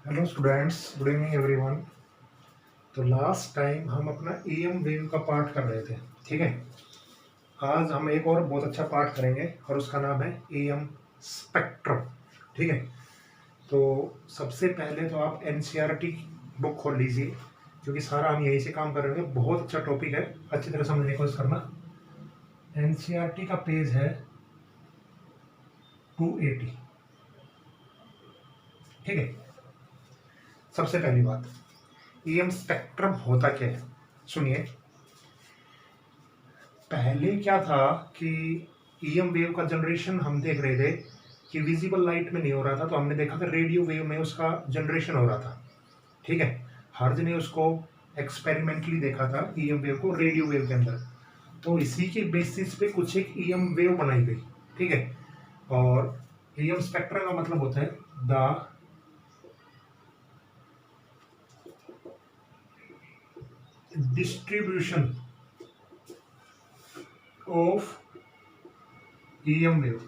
Hello students, good evening everyone. तो last time हम अपना एएम वेव का पार्ट कर रहे थे, ठीक है। आज हम एक और बहुत अच्छा पार्ट करेंगे और उसका नाम है एएम स्पेक्ट्रम, ठीक है। तो सबसे पहले तो आप एनसीईआरटी बुक खोल लीजिए, क्योंकि सारा हम यहीं से काम करेंगे। बहुत अच्छा टॉपिक है, अच्छी तरह समझने की कोशिश करना। एनसीईआरटी का पेज है 280, ठीक है। सबसे पहली बात, एएम स्पेक्ट्रम होता क्या है, सुनिए। पहले क्या था कि ईएम वेव का जनरेशन हम देख रहे थे कि विजिबल लाइट में नहीं हो रहा था, तो हमने देखा था रेडियो वेव में उसका जनरेशन हो रहा था, ठीक है। हर्ज ने उसको एक्सपेरिमेंटली देखा था ईएम वेव को रेडियो वेव के अंदर। तो इसी के बेसिस पे कुछ एक ईएम वेव बनाई गई, ठीक है। और ईएम स्पेक्ट्रम का मतलब होता है the distribution of EM wave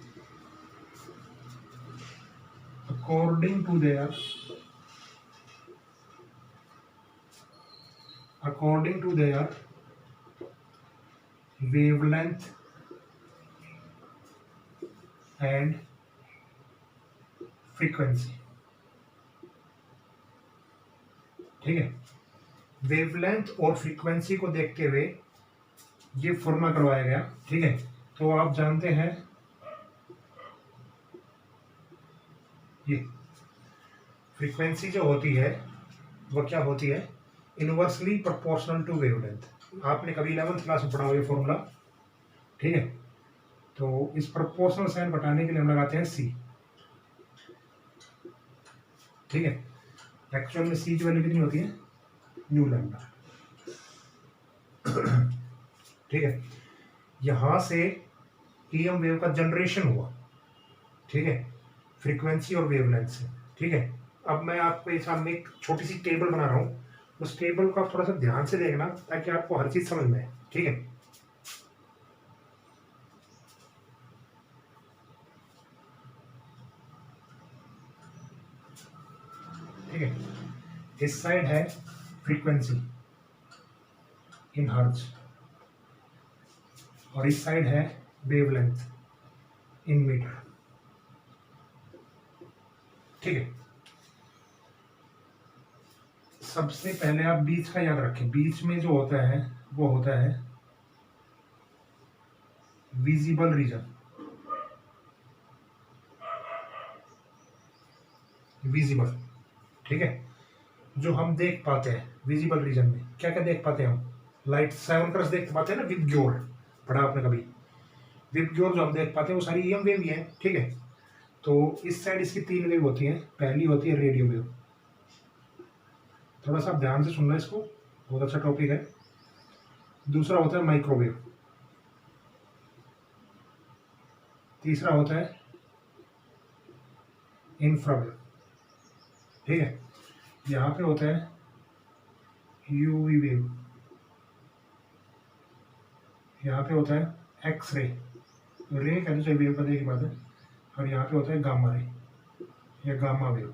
according to their wavelength and frequency, ठीक है। वेवलेंथ और फ्रीक्वेंसी को देखते हुए ये फॉर्मूला करवाया गया, ठीक है। तो आप जानते हैं ये फ्रीक्वेंसी जो होती है वो क्या होती है, इनवर्सली प्रोपोर्शनल टू वेवलेंथ। आपने कभी 11th क्लास में पढ़ा हो ये फॉर्मूला, ठीक है। तो इस प्रोपोर्शनल साइन बताने के लिए हम लगाते हैं सी, ठीक है। एक्चुअल में सी की वैल्यू कितनी होती है, न्यू लैम्डा, ठीक है। यहां से ईएम वेव का जनरेशन हुआ, ठीक है, फ्रीक्वेंसी और वेवलेंथ से, ठीक है। अब मैं आपको ये सामने एक छोटी सी टेबल बना रहा हूं, उस टेबल को आप थोड़ा सा ध्यान से देखना ताकि आपको हर चीज समझ में आए, ठीक है। ठीक है, इस साइड है फ्रीक्वेंसी इन हर्ट्ज और इस साइड है वेवलेंथ इन मीटर, ठीक है। सबसे पहले आप बीच का याद रखें, बीच में जो होता है वो होता है विजिबल रीजन, विजिबल, ठीक है। जो हम देख पाते हैं विजिबल रीजन में, क्या क्या देख पाते हैं हम, लाइट 7 क्रस देख पाते हैं ना, विबग्योर पढ़ा आपने कभी। विबग्योर जो हम देख पाते हैं वो सारी ईएम वेव ही है, ठीक है। तो इस साइड इसकी 3 वेव होती हैं। पहली होती है रेडियो वेव, थोड़ा सा ध्यान से सुनना इसको, बहुत अच्छा टॉपिक है। दूसरा होता है माइक्रोवेव, तीसरा होता है इंफ्रावेव, ठीक है। यहाँ पे होता है यूवी वेव, यहाँ पे होता है एक्स रे, रे कहते चाहिए वेव का की बात है। और यहाँ पे होता है गामा रे या गामा वेव,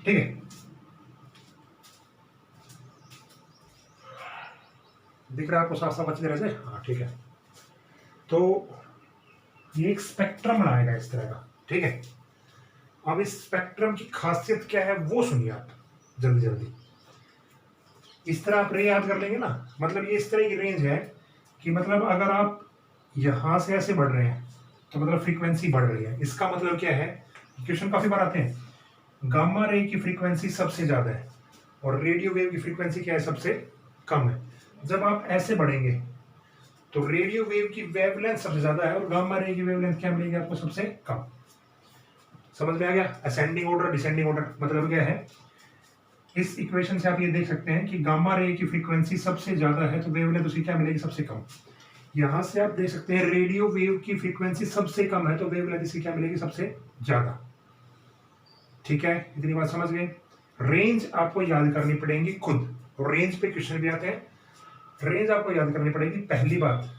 ठीक है। दिख रहा है आपको साफ साफ अच्छी तरह से, हाँ ठीक है। तो ये एक स्पेक्ट्रम बनाएगा इस तरह का, ठीक है। अब इस स्पेक्ट्रम की खासियत क्या है वो सुनिए आप जल्दी जल्दी। इस तरह आप रे याद कर लेंगे ना, मतलब ये इस तरह की रेंज है कि मतलब अगर आप यहां से ऐसे बढ़ रहे हैं तो मतलब फ्रीक्वेंसी बढ़ रही है। इसका मतलब क्या है, क्वेश्चन काफी बार आते हैं। गामा रे की फ्रीक्वेंसी सबसे ज्यादा है और रेडियो वेव की फ्रीक्वेंसी क्या है, सबसे कम है। जब आप ऐसे बढ़ेंगे तो रेडियो वेव की वेवलेंथ सबसे ज्यादा है और गामा रे की वेवलेंथ क्या मिलेगी आपको, सबसे कम। समझ में आ गया, असेंडिंग ऑर्डर डिसेंडिंग ऑर्डर मतलब क्या है। इस इक्वेशन से आप ये देख सकते हैं कि गामा रे की फ्रीक्वेंसी सबसे ज्यादा है तो वेवलेंथ उसकी क्या मिलेगी, सबसे कम। यहां से आप देख सकते हैं रेडियो वेव की फ्रीक्वेंसी सबसे कम है तो वेवलेंथ इसकी क्या मिलेगी, सबसे ज्यादा, ठीक है। इतनी बात समझ गए। रेंज आपको याद करनी पड़ेगी खुद, और रेंज पे क्वेश्चन भी आते हैं। रेंज आपको याद करनी पड़ेगी। पहली बात,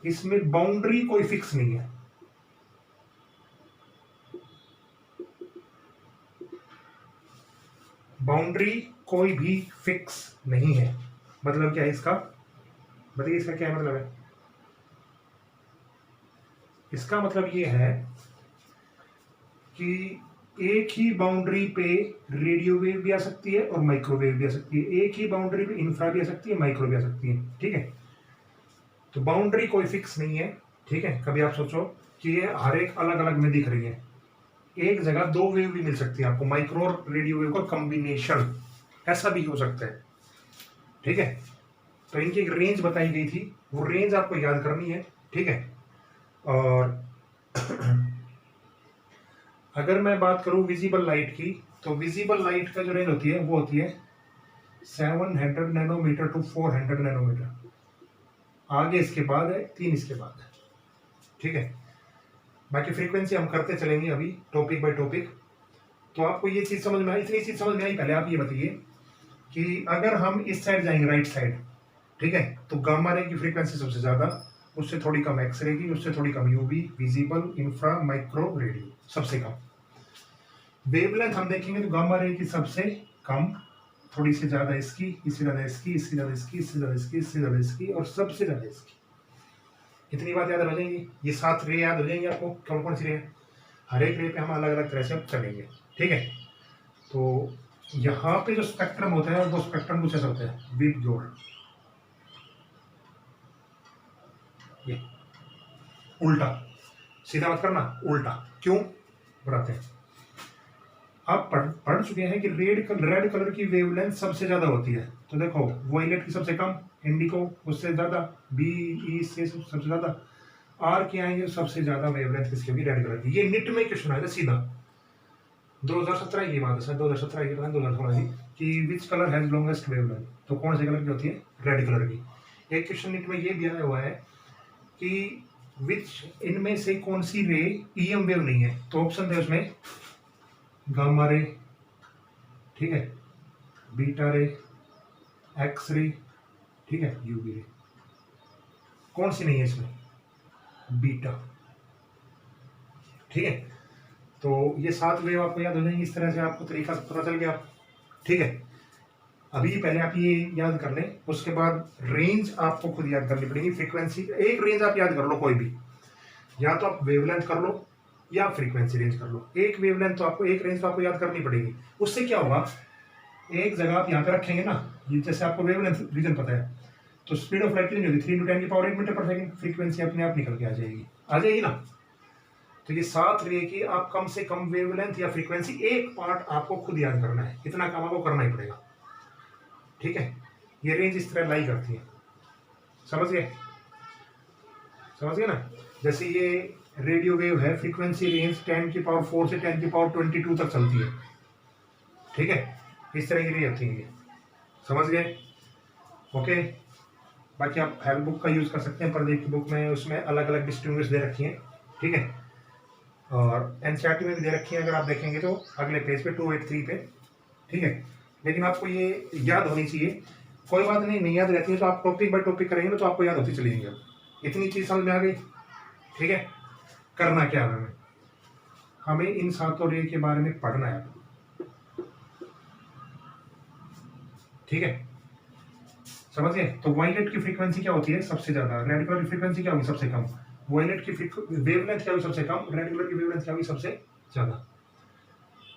इसमें बाउंड्री कोई फिक्स नहीं है, बाउंड्री कोई भी फिक्स नहीं है। मतलब क्या है इसका, बताइए इसका क्या मतलब है? इसका मतलब ये है कि एक ही बाउंड्री पे रेडियो वेव भी आ सकती है और माइक्रोवेव भी आ सकती है, एक ही बाउंड्री पे इंफ्रा भी आ सकती है, माइक्रो भी आ सकती है। ठीक है, तो बाउंड्री कोई फिक्स नहीं है। ठीक है, कभी आप सोचो कि ये हर एक अलग अलग में दिख रही है, एक जगह दो वेव भी मिल सकती है आपको, माइक्रो और रेडियो वेव का कॉम्बिनेशन, ऐसा भी हो सकता है। ठीक है, तो इनकी एक रेंज बताई गई थी, वो रेंज आपको याद करनी है। ठीक है, और अगर मैं बात करूं विजिबल लाइट की, तो विजिबल लाइट का जो रेंज होती है वो होती है 700 नैनोमीटर टू 400 नैनोमीटर। आगे इसके बाद है 3 इसके बाद है। ठीक है, बाकी फ्रीक्वेंसी हम करते चलेंगे अभी टॉपिक बाय टॉपिक। तो आपको ये चीज समझ में आई, इतनी चीज समझ में आई। पहले आप ये बताइए कि अगर हम इस साइड जाएंगे राइट साइड, ठीक है, तो गामा रे की फ्रीक्वेंसी सबसे ज्यादा, उससे थोड़ी कम एक्सरे की, उससे थोड़ी कम UV, visible, infra, micro, radio सबसे कम। वेवलेंथ हम देखेंगे तो गामा रे की सबसे कम, थोड़ी सी ज्यादा इसकी, इससे ज्यादा इसकी, इससे ज्यादा इसकी, इससे ज्यादा इसकी, इससे ज्यादा इसकी, और सबसे ज्यादा इसकी। इतनी बात याद हो जाएंगी, ये 7 रे याद हो जाएंगी आपको, कौन कौन सी रे है। हर एक रे पे हम अलग अलग तरह से चलेंगे। ठीक है, तो यहाँ पे जो स्पेक्ट्रम होता है वो स्पेक्ट्रम कुछ ऐसा होता है, विद जोड़, ये उल्टा, सीधा मत करना, उल्टा। क्यों बताते हैं। आप पढ़ चुके हैं कि रेड कलर की वेवलेंथ सबसे ज्यादा होती है। तो देखो, वॉयलेट की सबसे कम, इंडिको उससे ज्यादा, बी ई से सबसे ज्यादा, आर के आएंगे सबसे ज्यादा वेवलेंथ किसकी होगी, रेड कलर की। ये निट में क्वेश्चन आएगा सीधा, 2017 की बात है सर, 2017 की, 2016 की, कि which colour has longest wavelength, तो कौन से कलर की होती है, रेड कलर की। एक क्वेश्चन निट में ये भी आया हुआ है कि विच इनमें से कौन सी रे ईएम वेव नहीं है, तो ऑप्शन थे उसमें गामा रे, ठीक है, बीटा रे, एक्स रे, ठीक है, यूवी रे। कौन सी नहीं है इसमें, बीटा। ठीक है, तो ये 7 वेव आपको याद हो जाएंगे, इस तरह से आपको तरीका पता चल गया। ठीक है, अभी पहले आप ये याद कर लें, उसके बाद रेंज आपको खुद याद करनी पड़ेगी। फ्रीक्वेंसी एक रेंज आप याद कर लो कोई भी, या तो आप वेवलेंथ कर लो या फ्रीक्वेंसी रेंज कर लो। एक वेवलेंथ तो आपको, एक रेंज तो आपको याद करनी पड़ेगी। उससे क्या होगा, एक जगह आप यहाँ पे रखेंगे ना, ये जैसे आपको वेवलेंथ रीजन पता है, तो स्पीड ऑफ लाइट कितनी होगी, 3 × 10 की पावर 8 मीटर पर सेकंड। फ्रीक्वेंसी अपने आप निकल के आ जाएगी ना। तो ये 7 रे की आप कम से कम वेवलेंथ या फ्रीक्वेंसी एक पार्ट आपको खुद याद करना है, इतना काम आपको करना ही पड़ेगा। ठीक है, ये रेंज इस तरह लाई करती है, समझ गए, समझ गए ना। जैसे ये रेडियो वेव है, फ्रीक्वेंसी रेंज 10 की पावर 4 से 10 की पावर 22 तक चलती है। ठीक है, इस तरह की रेंज होती है, समझ गए। ओके, बाकी आप हेल्प बुक का यूज कर सकते हैं, प्रदीप की बुक में, उसमें अलग अलग डिस्टिंग्विश दे रखी हैं। ठीक है, और एनसीईआरटी में भी दे रखी है, अगर आप देखेंगे तो अगले पेज पे 283 पे। ठीक है, लेकिन आपको ये याद होनी चाहिए। कोई बात नहीं, नहीं याद रहती है तो आप टॉपिक बाय टॉपिक करेंगे ना, तो आपको याद होती चली जाएंगी। इतनी चीज समझ में आ गई। ठीक है, करना क्या है हमें, हमें इन 7 रे के बारे में पढ़ना है। ठीक है, समझ गए। तो वायलेट की फ्रीक्वेंसी क्या होती है, सबसे ज्यादा। रेड कलर की फ्रीक्वेंसी क्या होगी, सबसे कम। वायलेट की वेवलेंथ क्या होगी, सबसे कम। रेड कलर की वेवलेंथ क्या होगी, सबसे ज्यादा।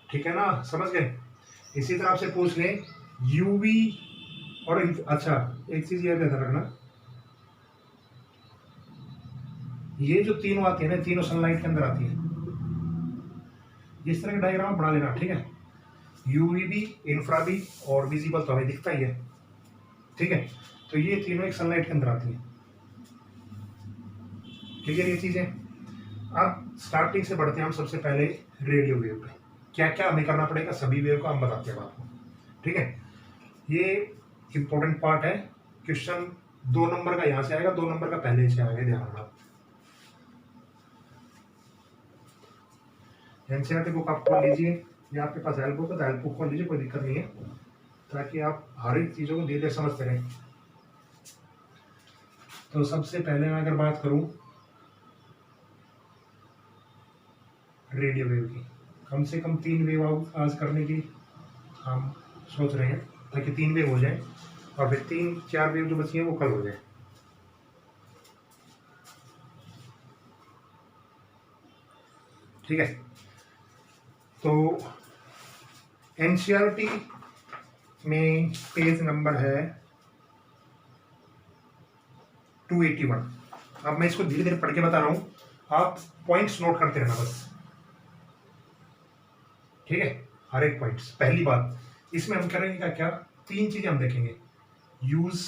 ठीक है ना, समझ गए। इसी तरह आपसे पूछ लें यूवी और अच्छा, एक चीज याद रखना, ये जो तीनों आती है ना, तीनों सनलाइट के अंदर आती है। इस तरह का डायग्राम बना लेना। ठीक है, यूवी भी, इंफ्रा भी, और विजिबल तो हमें दिखता ही है। ठीक है, तो ये तीनों एक सनलाइट के अंदर आती है। क्लियर ये चीजें। अब स्टार्टिंग से बढ़ते हैं हम सबसे पहले रेडियो वेव पे। क्या क्या हमें करना पड़ेगा, सभी वेव का हम बताते हैं आपको। ठीक है, ये इंपॉर्टेंट पार्ट है। क्वेश्चन 2 नंबर का यहां से आएगा, 2 नंबर का पहले से आएगा, ध्यान रखना। एनसीईआरटी बुक आप खोल लीजिए, या आपके पास हेल्प बुक है तो हेल्प बुक खोल लीजिए, कोई दिक्कत नहीं है, ताकि आप हर एक चीज़ों को धीरे धीरे समझते रहें। तो सबसे पहले मैं अगर बात करूं रेडियो वेव की, कम से कम 3 वेव आज करने की हम सोच रहे हैं, ताकि 3 वेव हो जाए और फिर 3-4 वेव जो बची हैं वो कल हो जाए। ठीक है, तो एनसीईआरटी में पेज नंबर है 281। अब मैं इसको धीरे धीरे पढ़ के बता रहा हूं, आप पॉइंट्स नोट करते रहना बस। ठीक है, हर एक पॉइंट्स। पहली बात, इसमें हम करेंगे क्या क्या 3 चीजें हम देखेंगे, यूज,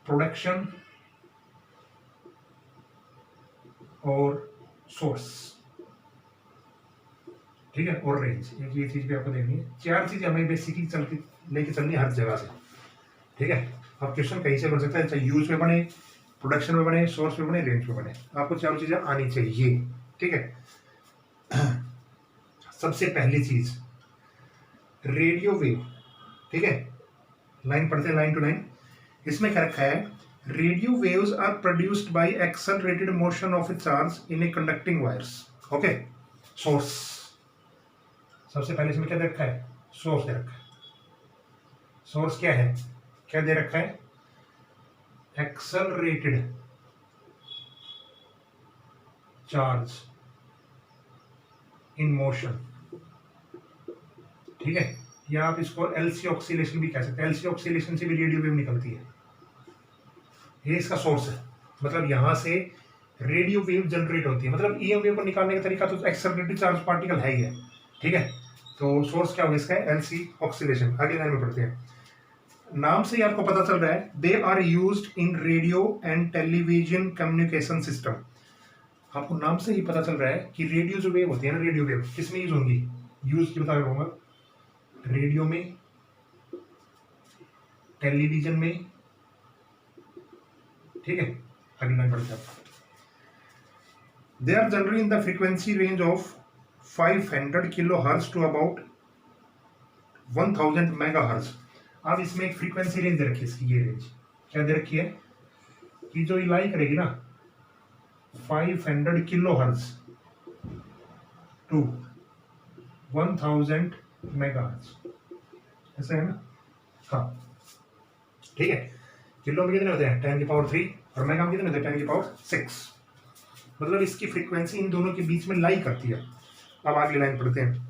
प्रोडक्शन और सोर्स। ठीक है, और रेंज, एक ये चीज भी आपको देखनी है। 4 चीजें हमें बेसिकली चल के लेके चलनी है हर जगह से। ठीक है, अब क्वेश्चन कहीं से बन सकता है, चाहे यूज में बने, प्रोडक्शन में बने, सोर्स में बने, रेंज में बने, आपको 4 चीजें आनी चाहिए। ठीक है, सबसे पहली चीज रेडियो वेव। ठीक है, लाइन पढ़ते हैं, लाइन टू लाइन। इसमें क्या रखा है, radio waves are produced by accelerated motion of a charge in a conducting wires. Okay, source सबसे पहले इसमें क्या दे रखा है, सोर्स दे रखा है। सोर्स क्या है, क्या दे रखा है, एक्सेलरेटेड चार्ज इन मोशन। ठीक है, या आप इसको एलसी ऑक्सीलेशन भी कह सकते हैं। एलसी ऑक्सीलेशन से भी रेडियो वेव निकलती है। ये इसका सोर्स है, मतलब यहां से रेडियो वेव जनरेट होती है। मतलब ईएम वेव को निकालने का तरीका तो एक्सेलरेटेड चार्ज पार्टिकल है ही है। ठीक है, तो सोर्स क्या होगा इसका, एलसी ऑक्सीलेशन। आगे लाइन में पढ़ते हैं। नाम से ही आपको पता चल रहा है, they are used in radio and television communication system. आपको नाम से ही पता चल रहा है कि रेडियो जो वेव होती है ना, रेडियो वेव किसमें यूज होंगी, यूज की बता रहा हूँ, रेडियो में, टेलीविजन में। ठीक है, अगली लाइन पढ़ते हैं। They are generally in the frequency range of 500 kilo hertz to about 1000 mega hertz. अब इसमें एक फ्रीक्वेंसी रेंज दे रखी है, इसकी ये रेंज क्या दे रखी है कि जो लाई करेगी ना 500 kilo hertz to 1000 mega hertz, ऐसा है ना। हाँ, ठीक है, किलो में कितने होते हैं 10 की पावर 3 और मेगा में कितने होते हैं 10 की पावर 6। मतलब इसकी फ्रीक्वेंसी इन दोनों के बीच में लाई करती है। अब अगली लाइन पढ़ते हैं।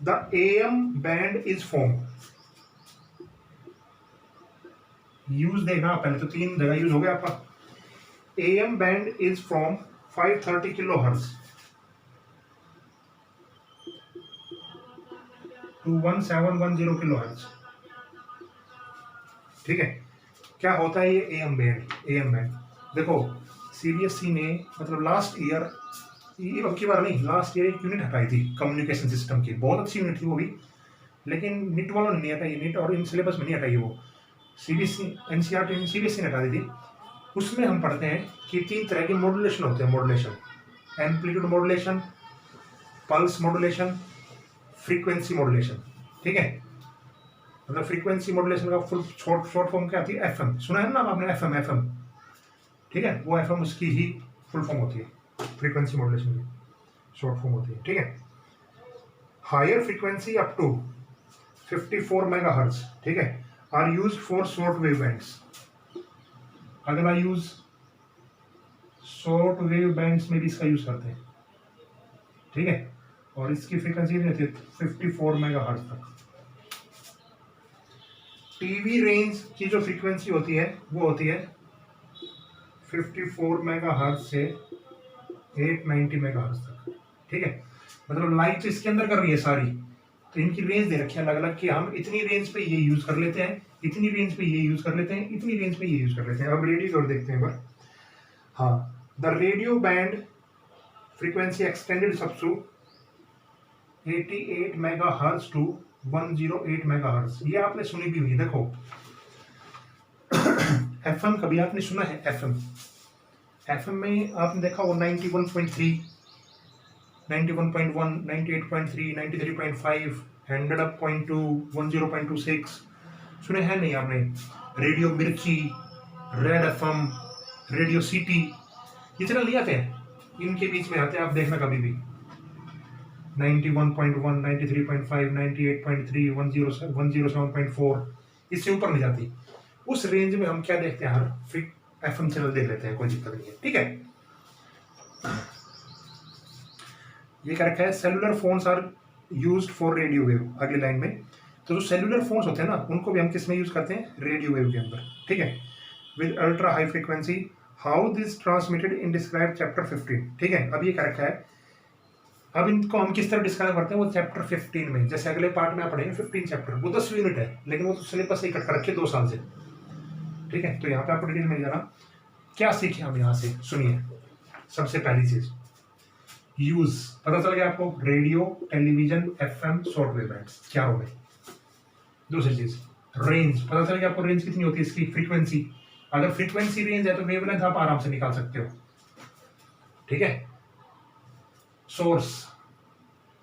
The AM band is form. Use देखना पहले, तो 3 जगह यूज हो गया आपका। AM band is from 530 kilo hertz to 1710 kilo hertz. ठीक है, क्या होता है ये एएम बैंड। एएम बैंड देखो, सीबीएसई ने मतलब लास्ट ईयर, अब की बार नहीं, लास्ट ईयर एक यूनिट हटाई थी कम्युनिकेशन सिस्टम की। बहुत अच्छी यूनिट थी वो भी, लेकिन निट वालों ने नहीं हटाई। निट और इन सिलेबस में नहीं हटाई वो, सीबीएसई एनसीईआरटी सीबीएसई ने हटा दी थी। उसमें हम पढ़ते हैं कि 3 तरह के मॉड्यूलेशन होते हैं। Modulation, amplitude modulation, pulse modulation, frequency modulation. ठीक है, मतलब फ्रीक्वेंसी मॉड्यूलेशन का फुल शॉर्ट फॉर्म क्या आती है, एफएम। सुना है ना आपने, एफएम। ठीक है, वो एफएम उसकी ही फुल फॉर्म होती है, फ्रीक्वेंसी मॉड्यूलेशन की शॉर्ट फॉर्म होती है। ठीक है, higher frequency up to 54 megahertz, ठीक है, are used for short wave bands. अगला यूज शॉर्ट वेव बैंड्स में भी इसका यूज करते हैं। ठीक है, और इसकी फ्रीक्वेंसी रहती है 54 मेगाहर्ट्ज तक। टीवी रेंज की जो फ्रीक्वेंसी होती है वो होती है 54 मेगाहर्ट्ज से 890 मेगाहर्ट्ज तक। ठीक है, मतलब लाइट तो इसके अंदर कर रही है सारी, तो इनकी रेंज दे रखी है अलग अलग कि हम इतनी रेंज पे ये यूज कर लेते हैं, इतनी रेंज पे ये यूज कर लेते हैं, इतनी रेंज पे ये यूज कर लेते हैं। अब रेडियो और देखते हैं एक बार। हाँ, the radio band frequency extended सब टू 88 मेगाहर्ट्ज टू 108 मेगाहर्ट्ज। ये आपने सुनी भी हुई। देखो एफएम कभी आपने सुना है, एफएम में आपने देखा वो 91.3, 91.1, 98.3, 93.5, 100.2, 10.26 सुने हैं नहीं आपने। रेडियो मिर्ची, रेड एफएम, रेडियो सिटी, ये चैनल नहीं आते हैं, इनके बीच में आते हैं, आप देखना कभी भी। 91.1, 93.5, 98.3, 107.4, इससे ऊपर नहीं जाती। उस रेंज में हम क्या देखते हैं, हर फिट एफएम चैनल देख लेते हैं, कोई दिक्कत नहीं है। ठीक है, ये क्या रखा है, cellular phones are used for radio wave, अगली लाइन में। तो जो सेलुलर फोन्स होते हैं ना, उनको भी हम किस में यूज करते हैं, रेडियो वेव के अंदर। ठीक है, with ultra high frequency, how this transmitted in describe chapter 15। ठीक है, अब ये क्या रखा है, अब इनको हम किस तरह डिस्क्राइब करते हैं, वो चैप्टर 15 में, जैसे अगले पार्ट में आप पढ़ेंगे 15 चैप्टर, वो 10 यूनिट है, लेकिन वो तो सिलेबस ही कट कर रखे 2 साल से। ठीक है, तो यहाँ पे आपको डिटेल मिल जाना। क्या सीखे हम यहाँ से, सुनिए। सबसे पहली चीज, यूज पता चल गया आपको, radio, television, FM, short wave bands, क्या हो गए। दूसरी चीज, रेंज पता चल गया आपको, रेंज कितनी होती है इसकी, फ्रीक्वेंसी। अगर फ्रीक्वेंसी रेंज है तो वेवलेंथ आप आराम से निकाल सकते हो। ठीक है, सोर्स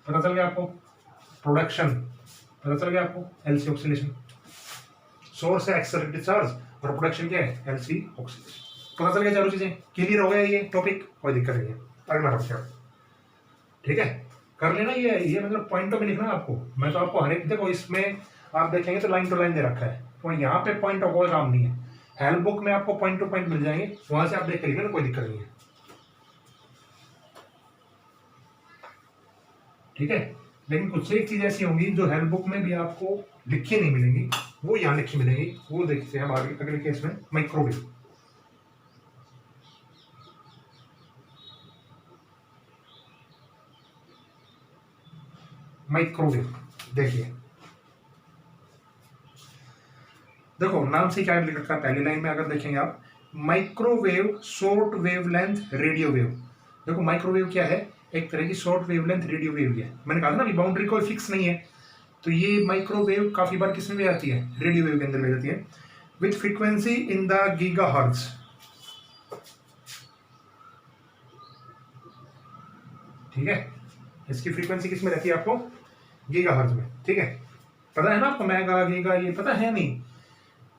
पता चल गया आपको, प्रोडक्शन पता चल गया आपको, एलसी ऑक्सीलेशन। सोर्स है एक्सेलरेटेड चार्ज और प्रोडक्शन क्या है, एलसी ऑक्सीलेशन। पता चल गया, चारों चीजें क्लियर हो गया, ये टॉपिक कोई दिक्कत नहीं है। अगला टॉपिक, ठीक है, कर लेना। ये मतलब पॉइंटों में लिखना आपको, मैं तो आपको हर एक, देखो इसमें आप देखेंगे तो लाइन टू लाइन दे रखा है, तो यहाँ पे पॉइंट ऑफ कोई काम नहीं है। हेल्प बुक में आपको पॉइंट टू पॉइंट मिल जाएंगे, वहां से आप देख कर लिखना, कोई दिक्कत नहीं है। ठीक है, लेकिन कुछ एक चीज ऐसी होंगी जो हेल्प बुक में भी आपको लिखी नहीं मिलेंगी, वो यहाँ लिखी मिलेंगी। वो देखते हैं हम आगे अगले केस में, माइक्रोवेव। माइक्रोवेव देखिए, देखो नाम से क्या लिख रखा है, पहली लाइन में अगर देखेंगे आप, microwave short wavelength radio wave. देखो माइक्रोवेव क्या है, एक तरह की शॉर्ट वेवलेंथ रेडियो वेव है। मैंने कहा था ना, बाउंड्री कोई फिक्स नहीं है, तो ये माइक्रोवेव काफी बार किसमें भी आती है, रेडियो वेव के अंदर भी आती है, with frequency in the gigahertz. ठीक है, इसकी फ्रीक्वेंसी किसमें रहती है आपको, गीगाहर्ट्ज में। ठीक है, पता है ना आपको, मेगा गीगा ये पता है, नहीं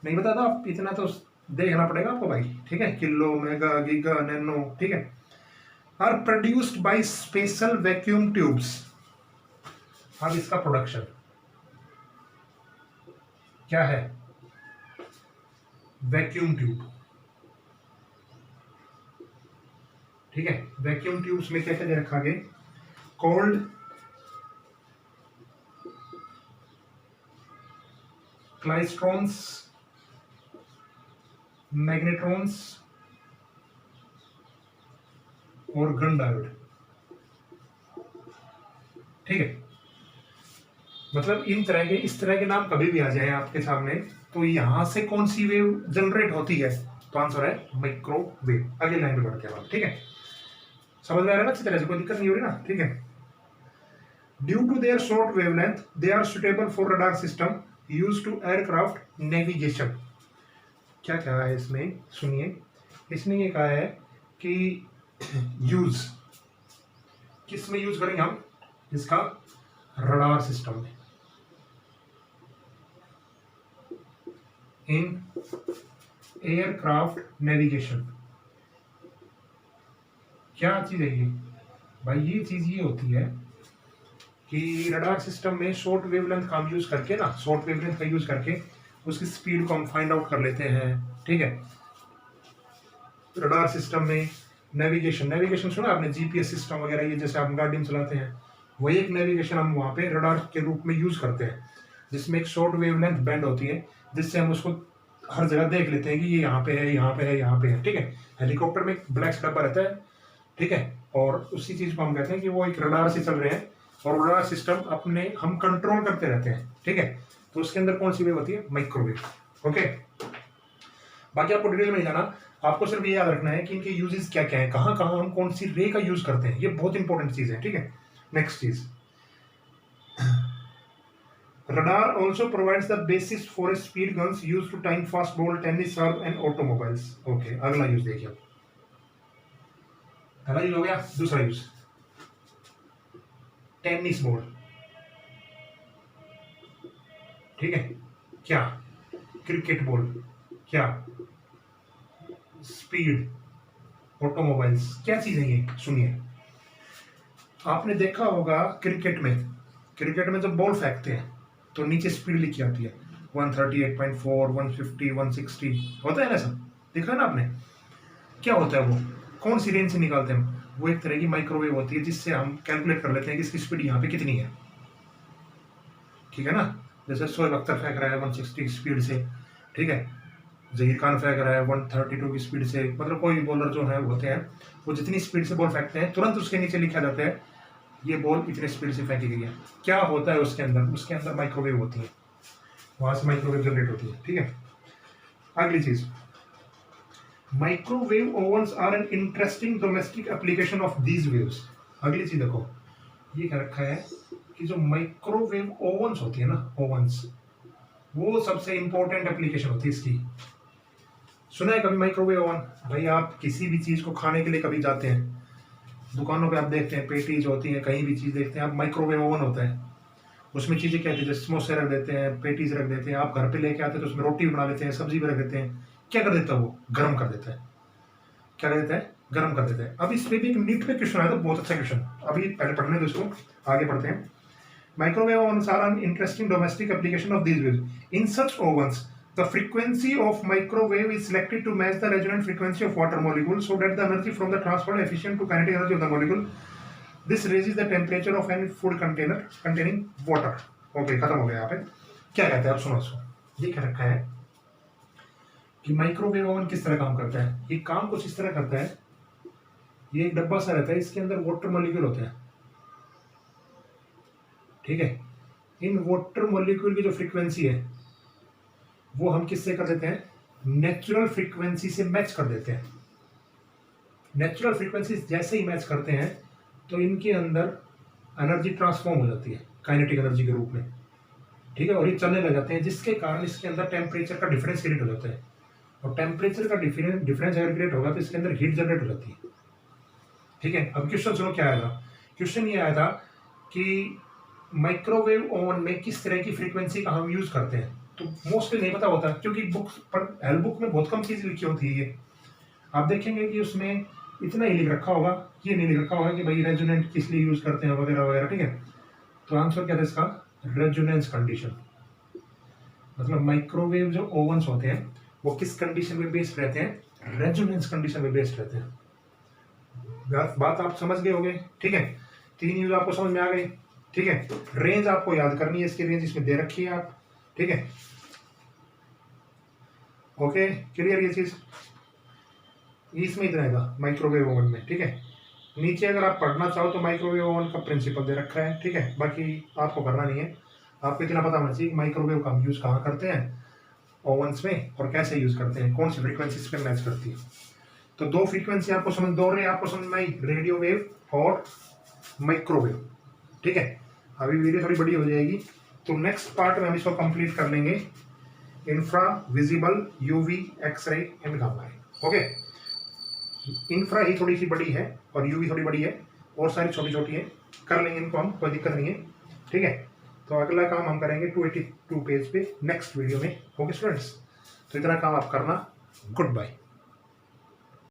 पता, तो आप इतना तो देखना पड़ेगा आपको भाई। ठीक है, किलो, मेगा, गीगा, नैनो। ठीक है, are produced by special vacuum tubes. अब इसका प्रोडक्शन क्या है, वैक्यूम ट्यूब। ठीक है, वैक्यूम ट्यूब्स में क्या क्या दे रखा है, कोल्ड क्लाइस्ट्रॉन्स, मैग्नेट्रॉन्स और गन डायोड। ठीक है, मतलब इन तरह के, इस तरह के नाम कभी भी आ जाए आपके सामने, तो यहां से कौन सी वेव जनरेट होती है, तो आंसर है माइक्रोवेव। अगली लाइन पे बढ़ते हैं आप। ठीक है, समझ में आ रहा है ना अच्छी तरह से, कोई दिक्कत नहीं हो रही ना। ठीक है, due to their short wavelength they are suitable for radar system use to aircraft navigation. क्या कहा है इसमें, सुनिए। इसने ये कहा है कि यूज किस में यूज करेंगे हम, इसका रडार सिस्टम में, इन एयरक्राफ्ट नेविगेशन। क्या चीज है ये भाई, ये चीज ये होती है कि रडार सिस्टम में शॉर्ट वेवलेंथ का हम यूज करके ना, शॉर्ट वेवलेंथ का यूज करके उसकी स्पीड को हम फाइंड आउट कर लेते हैं। ठीक है, रडार सिस्टम में नेविगेशन सुना आपने, जीपीएस सिस्टम वगैरह, ये जैसे हम गाड़ी में चलाते हैं, वही एक नेविगेशन हम वहाँ पे रडार के रूप में यूज करते हैं, जिसमें एक शॉर्ट वेवलेंथ बैंड होती है, जिससे हम उसको हर जगह देख लेते हैं कि ये यहाँ पे है, यहाँ पे है, यहाँ पे है। ठीक है, हेलीकॉप्टर में एक ब्लैक डब्बा रहता है। ठीक है, और उसी चीज को हम कहते हैं कि वो एक रडार से चल रहे हैं, और रडार सिस्टम अपने हम कंट्रोल करते रहते हैं। ठीक है, तो उसके अंदर कौन सी वेव होती है, माइक्रोवेव। ओके, बाकी आपको डिटेल में नहीं जाना, आपको सिर्फ ये याद रखना है कि इनके यूजेस क्या क्या है, कहाँ कहाँ हम कौन सी रे का यूज करते हैं, ये बहुत इंपॉर्टेंट चीज है। ठीक है, नेक्स्ट चीज, radar also provides the basis for speed guns used to time fast ball, tennis serve and automobiles. Okay, अगला यूज देखिए, पहला यूज हो गया, दूसरा यूज टेनिस बॉल। ठीक है, क्या क्रिकेट बॉल, क्या स्पीड, ऑटोमोबाइल्स। क्या चीज है ये, सुनिए। आपने देखा होगा क्रिकेट में जब बॉल फेंकते हैं तो नीचे स्पीड लिखी आती है 138.4, 150, 160 होता है ना सब, देखा है ना आपने? क्या होता है वो? कौन सी रेंज से निकालते हैं हम? वो एक तरह की माइक्रोवेव होती है जिससे हम कैलकुलेट कर लेते हैं कि इसकी स्पीड यहाँ पे कितनी है, ठीक है ना? जैसे शोएब अख्तर फेंक रहा है 160 स्पीड से, ठीक है, जहीर खान फेंक रहा है 132 की स्पीड से, मतलब कोई भी बॉलर जो है होते हैं वो जितनी स्पीड से बॉल फेंकते हैं तुरंत उसके नीचे लिखा जाता है ये बॉल इतने स्पीड से फेंकी गई है। क्या होता है उसके अंदर माइक्रोवेव होती है, वहां से माइक्रोवेव जनरेट होती है, ठीक है। अगली चीज, microwave ovens are an interesting domestic application of these waves. अगली चीज देखो, ये क्या रखा है कि जो माइक्रोवेव ओवन्स होती है ना, ओवन्स, वो सबसे इंपॉर्टेंट एप्लीकेशन होती है इसकी। सुना है कभी माइक्रोवेव ओवन? भाई आप किसी भी चीज को खाने के लिए कभी जाते हैं, दुकानों पे आप देखते हैं पेटीज होती हैं, कहीं भी चीज देखते हैं आप, माइक्रोवेव ओवन होता है, उसमें चीजें क्या होती है, जैसे समोसे रख देते हैं, पेटीज रख देते हैं, आप घर पे लेके आते हैं तो उसमें रोटी बना लेते हैं, सब्जी भी रख देते हैं, क्या कर देता है वो? गर्म कर देता है। क्या कर देता है? गर्म कर देता है। अब इस पे भी एक नीट पे क्वेश्चन आया था, बहुत अच्छा क्वेश्चन, अभी पहले पढ़ने दो इसको, आगे पढ़ते हैं। Microwave ovens are an interesting domestic application of these waves. In such ovens, the frequency of microwave is selected to match the resonant frequency of water molecule so that the energy from the transfer efficient to kinetic energy of the molecule. This raises the temperature of any food container containing water. Okay, खत्म हो गया यहाँ पे। क्या कहते हैं आप सुनो इसको। ये क्या रखा है कि माइक्रोवेव ओवन किस तरह काम करता है? ये काम कुछ इस तरह करता है, ये एक डब्बा सा रहता है, इसके अंदर वाटर मॉलिक्यूल होते हैं, ठीक है। इन वाटर मॉलिक्यूल की जो फ्रीक्वेंसी है वो हम किससे कर देते हैं? नेचुरल फ्रीक्वेंसी से मैच कर देते हैं। नेचुरल फ्रीक्वेंसी जैसे ही मैच करते हैं तो इनके अंदर एनर्जी ट्रांसफॉर्म हो जाती है काइनेटिक एनर्जी के रूप में, ठीक है, और ये चलने लग जाते हैं, जिसके कारण इसके अंदर टेम्परेचर का डिफरेंस क्रिएट हो जाता है, और टेम्परेचर का डिफरेंस अगर क्रिएट होगा तो इसके अंदर हीट जनरेट हो जाती है, ठीक है। अब क्वेश्चन सुनो क्या आया था। क्वेश्चन ये आया था कि माइक्रोवेव ओवन में किस तरह की फ्रीक्वेंसी का हम यूज करते हैं, तो मोस्टली नहीं पता होता क्योंकि बुक्स पर, हेल्प बुक में बहुत कम चीज लिखी होती है। ये आप देखेंगे कि उसमें इतना ही लिख रखा होगा, ये नहीं लिख रखा होगा कि भाई रेजोनेंट किस लिए यूज करते हैं वगैरह वगैरह, ठीक है। तो आंसर क्या था इसका? Resonance condition. मतलब माइक्रोवेव जो ओवन्स होते हैं वो किस कंडीशन में बेस्ड रहते हैं? रेजोनेंस कंडीशन में बेस्ड रहते हैं। बात आप समझ गए होंगे, ठीक है। 3 यूज आपको समझ में आ गई, ठीक है। रेंज आपको याद करनी है, इसकी रेंज इसमें दे रखी है आप, ठीक है। ओके, क्लियर ये चीज? इसमें इतना है माइक्रोवेव ओवन में, ठीक है। नीचे अगर आप पढ़ना चाहो तो माइक्रोवेव ओवन का प्रिंसिपल दे रखा है, ठीक है। बाकी आपको करना नहीं है, आपको इतना पता होना चाहिए माइक्रोवेव का यूज कहाँ करते हैं ओवन्स में और कैसे यूज करते हैं, कौन सी फ्रीक्वेंसी पे मैच करती है। तो 2 फ्रीक्वेंसी आपको समझ, 2 रे आपको समझ में आई, रेडियो वेव और माइक्रोवेव, ठीक है। अभी वीडियो थोड़ी बड़ी हो जाएगी तो नेक्स्ट पार्ट में हम इसको कंप्लीट कर लेंगे, infra visible, UV, X ray and gamma ray. Okay, infra ही थोड़ी सी बड़ी है और यूवी थोड़ी बड़ी है और सारी छोटी छोटी है, कर लेंगे इनको हम, कोई दिक्कत नहीं है, ठीक है। तो अगला काम हम करेंगे 282 पेज पे नेक्स्ट वीडियो में। ओके स्टूडेंट्स, तो इतना काम आप करना। Good bye.